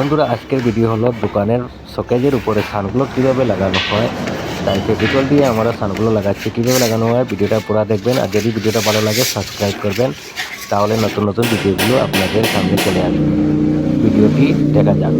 বন্ধুরা, আজকের ভিডিও হলো দোকানের শোকেজের উপরে সানগুলো কীভাবে লাগানো হয়। তাই ফেভিকল দিয়ে আমরা সানগুলো লাগাচ্ছি। কীভাবে লাগানো হয় ভিডিওটা পুরো দেখবেন, আর যদি ভিডিওটা ভালো লাগে সাবস্ক্রাইব করবেন, তাহলে নতুন নতুন ভিডিওগুলো আপনাদের সামনে চলে আসবে। ভিডিওটি দেখা যাক।